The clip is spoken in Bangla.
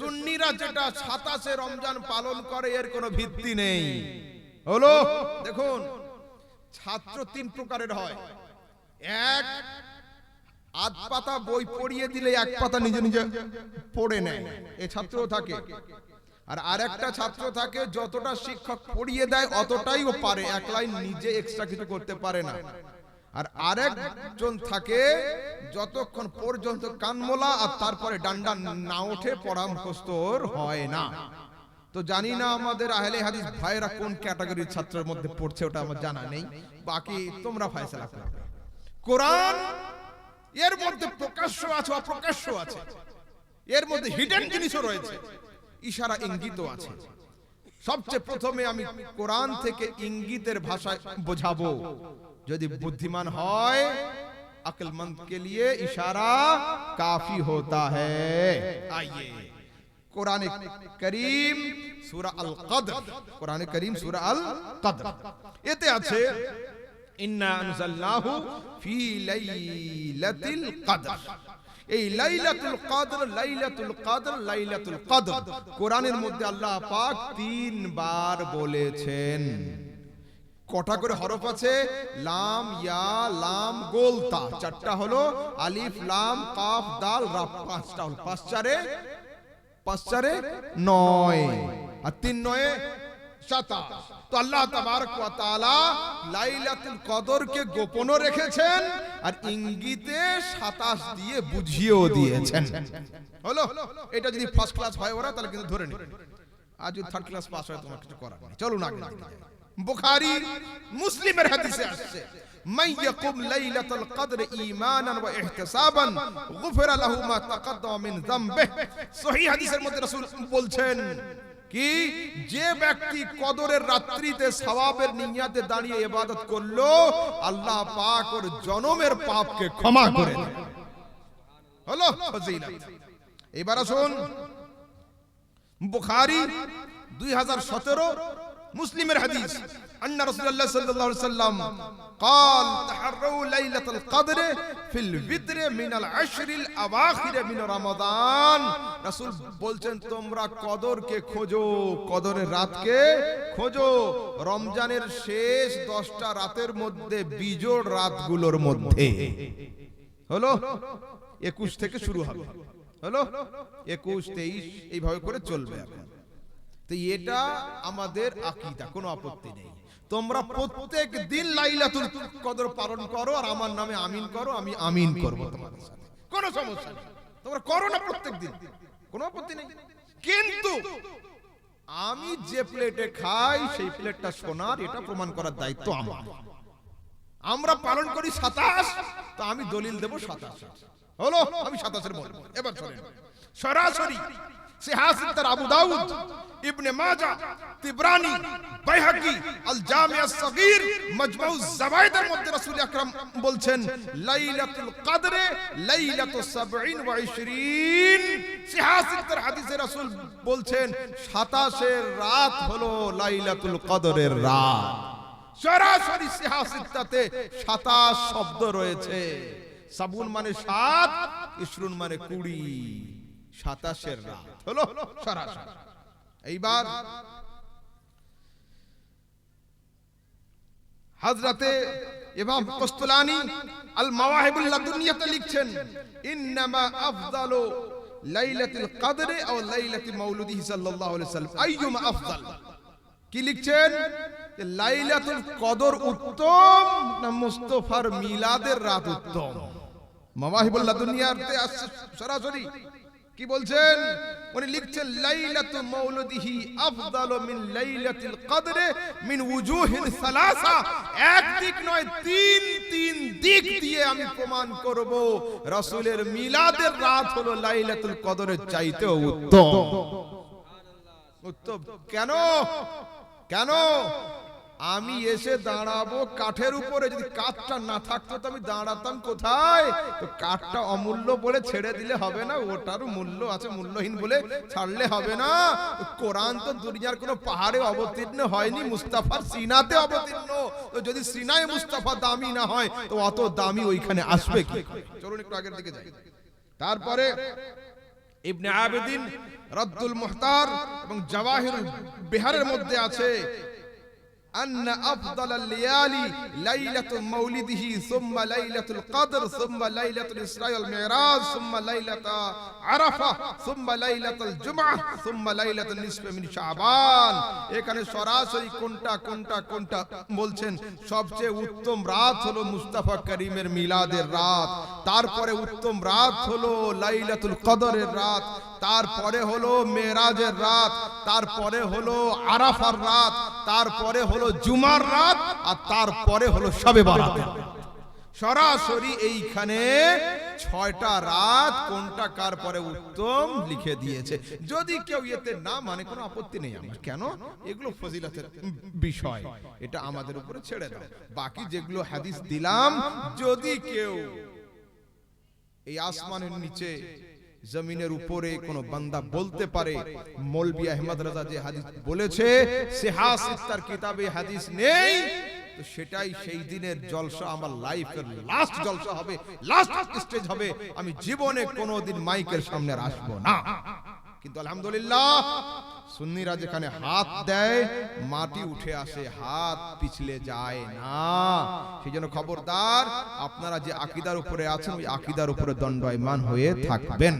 সুন্নিরা যেটা 27 রমজান পালন করে এর কোনো ভিত্তি নেই। হলো দেখুন, ছাত্র তিন প্রকারের হয়। এক, আধ পাতা বই পড়িয়ে দিলে এক পাতা নিজে নিজে পড়ে নেয়, এই ছাত্রও থাকে। আর আরেকটা ছাত্র থাকে যতটা শিক্ষক পড়িয়ে দেয় অতটাই ও পারে, এক লাইন নিজে এক্সট্রা কিছু করতে পারে না। আর আরেকজন থাকে যতক্ষণ পর্যন্ত কানমোলা আর তারপরে ডান্ডা না ওঠে পড়া মুখস্থ হয় না। তো জানি না আমাদের আহলে হাদিস ভাইরা কোন ক্যাটাগরির ছাত্রের মধ্যে পড়ছে, ওটা আমার জানা নেই, বাকি তোমরা ফয়সালা করবে। কোরআন এর মধ্যে প্রকাশ্য আছে, অপ্রকাশ্য আছে, এর মধ্যে হিডেন জিনিসও রয়েছে, ইশারা ইঙ্গিতও আছে। সবচেয়ে প্রথমে আমি কোরআন থেকে ইঙ্গিতের ভাষায় বোঝাবো। যদি বুদ্ধিমান হয় अक्लमंद के लिए इशारा काफी होता है। आइए कुरान करीम सूरा अल कद्र, कुरान करीम सूरा अल कद्र এতে আছে ইন্না আনজালনাহু ফি লাইলাতিল কদর। এই লাইলাতুল কদর, লাইলাতুল কদর, লাইলাতুল কদর কোরআনের মধ্যে আল্লাহ পাক 3 বার বলেছেন। কটা করে হরফ আছে? লাম, ইয়া, লাম, গোল, তা। চারটা হলো আলিফ, লাম, কাফ, দাল, রা। পাঁচটা হলো, 5 4 5 4 9 আর 3 9 27। তো আল্লাহ তাবারক ওয়া তাআলা লাইলাতুল কদরকে গোপনও রেখেছেন আর ইঙ্গিতে 27 দিয়ে বুঝিয়েও দিয়েছেন। হলো, এটা যদি ফার্স্ট ক্লাস হয় ওরা তাহলে কিন্তু ধরে নেবে। আজ যদি থার্ড ক্লাস পাস হয় তোমার কিছু করার নেই। চলুন আগে যাই। বুখারী মুসলিমের হাদিসে আসছে, মান ইয়াকুম লাইলাতুল কদর ঈমানান ওয়া ইহতিসাবান গুফিরা লাহু মা তাকাদ্দামা মিন যামবিহি। সহিহ হাদিসের মধ্যে রাসূল বলছেন কি, যে ব্যক্তি কদরের রাত্রিতে সওয়াবের নিয়াতে দাঁড়িয়ে ইবাদত করলো আল্লাহ পাক ওর জনমের পাপকে ক্ষমা করে দেন। হলো ফজিলত। এবার আসুন বুখারী 2017, মুসলিমের হাদিস, আন্না রাসূলুল্লাহ সাল্লাল্লাহু আলাইহি ওয়াসাল্লাম قال تحروا ليلة القدر في الوتر من العشر الأواخر من رمضان। রাসূল বলছেন তোমরা কদরকে খোঁজো, কদরের রাতকে খোঁজো রমজানের শেষ 10টা রাতের মধ্যে, বিজোড় রাতগুলোর মধ্যে। হলো 21 থেকে শুরু হবে, হলো 21 23 এইভাবে করে চলবে এখন। তো এটা আমাদের আকীদা, কোনো আপত্তি নেই। তোমরা প্রত্যেক দিন লাইলাতুল কদর পালন করো আর আমার নামে আমিন করো, আমি আমিন করব তোমাদের সাথে, কোনো সমস্যা নেই। তোমরা করো না প্রত্যেক দিন, কোনো আপত্তি নেই। কিন্তু আমি যে প্লেটে খাই সেই প্লেটটা সোনার, এটা প্রমাণ করার দায়িত্ব আমার। আমরা পালন করি 27, তো আমি দলিল দেব 27। হলো, আমি 27 বলবো। এবার চলেন সরাসরি সিহাসিতার আবু দাউদ, ইবনে মাজাহ, তিবরানি, বাইহাকি, আল জামিআস সাগীর, মাজমাউজ জাওয়ায়েদের মধ্যে রাসূল আকরাম বলছেন লাইলাতুল কদরে লাইলাতুস 27। সিহাসিতার হাদিসে রাসূল বলছেন 27 এর রাত হলো লাইলাতুল কদরের রাত। সরাসরি সিহাসিতাতে 27 শব্দ রয়েছে। সাবুন মানে 7, ইশরুন মানে 20, 27 এর রাত হলো সরাসরি। এইবার হযরতে ইমাম কস্তুলানি আল মাওয়াহিবুল লাদুনিয়াতে লিখছেন, ইন্নামা আফদালু লাইলাতুল কদর আও লাইলাতি মাউলিদিহি সাল্লাল্লাহু আলাইহি ওয়াসাল্লাম আইয়ুমা আফদাল। কি লিখছেন? লাইলাতুল কদর উত্তম না মুস্তাফার মিলাদের রাত উত্তম? মাওয়াহিবুল লাদুনিয়াতে আসছে সরাসরি কি বলছেন? উনি লিখছেন লাইলাতু মাউলিদিহি আফদালু মিন লাইলাতিল কদর মিন ওয়ুজুহিন সালাসা। এক দিক নয়, তিন দিক দিয়ে আমি প্রমাণ করব রাসূলের মিলাদের রাত হলো লাইলাতুল কদরের চাইতেও উত্তম। উত্তম কেন? কেন? আমি এসে দাঁড়াবো কাঠের উপরে, যদি কাঠটা না থাকতো তো আমি দাঁড়াতাম কোথায়? তো কাঠটা অমূল্য বলে ছেড়ে দিলে হবে না, ওটারও মূল্য আছে, মূল্যহীন বলে ছাড়লে হবে না। কোরআন তো দুনিয়ার কোনো পাহাড়ে অবতীর্ণ হয়নি, মুস্তাফার সিনাতে অবতীর্ণ। তো যদি সিনায় মুস্তাফা দামি না হয় তো অত দামি ওইখানে আসবে কি? চলুন একটু আগের দিকে যাই। তারপরে ইবনে আবিদিন রাদ্দুল মুহতার এবং জাওয়াহিরুল বিহারের মধ্যে আছে أن أفضل الليالي ليلة مولده ثم ليلة القدر ثم ليلة الإسراء والمعراج ثم ليلة عرفة ثم ليلة الجمعة ثم ليلة النصف من شعبان এখানে সরাসরি কোনটা বলছেন সবচেয়ে উত্তম রাত হলো মুস্তাফা করিমের মিলাদের রাত, তারপরে উত্তম রাত হলো লাইলাতুল কদরের রাত, তারপরে হলো মেরাজের রাত, তারপরে হলো আরাফার রাত, তারপরে হলো জুমার রাত, আর তারপরে হলো শবে বারাতের রাত। সরাসরি এইখানে 6টা রাত কোনটা কার পরে উত্তম লিখে দিয়েছে। যদি কেউ এতে না মানে কোনো আপত্তি নেই আমার, কেন এগুলো ফজিলতের বিষয়, এটা আমাদের উপরে ছেড়ে দাও। বাকি যেগুলো হাদিস দিলাম, যদি কেউ এই আসমানের নিচে জমিনের উপরে কোন বান্দা বলতে পারে মৌলভী আহমদ রাজা যে হাদিস বলেছে সিহাসিত্তার কিতাবে হাদিস নেই, তো সেটাই সেই দিনের জলসা, আমার লাইফের লাস্ট জলসা হবে, লাস্ট স্টেজ হবে। আমি জীবনে কোনোদিন মাইকের সামনে আসবো না। কিন্তু আলহামদুলিল্লাহ সুন্নিরা যেখানে হাত দেয় মাটি উঠে আসে, হাত পিছলে যায় না। সেই জন্য খবরদার, আপনারা যে আকীদার উপরে আছেন ওই আকীদার উপরে দণ্ডায়মান হয়ে থাকবেন।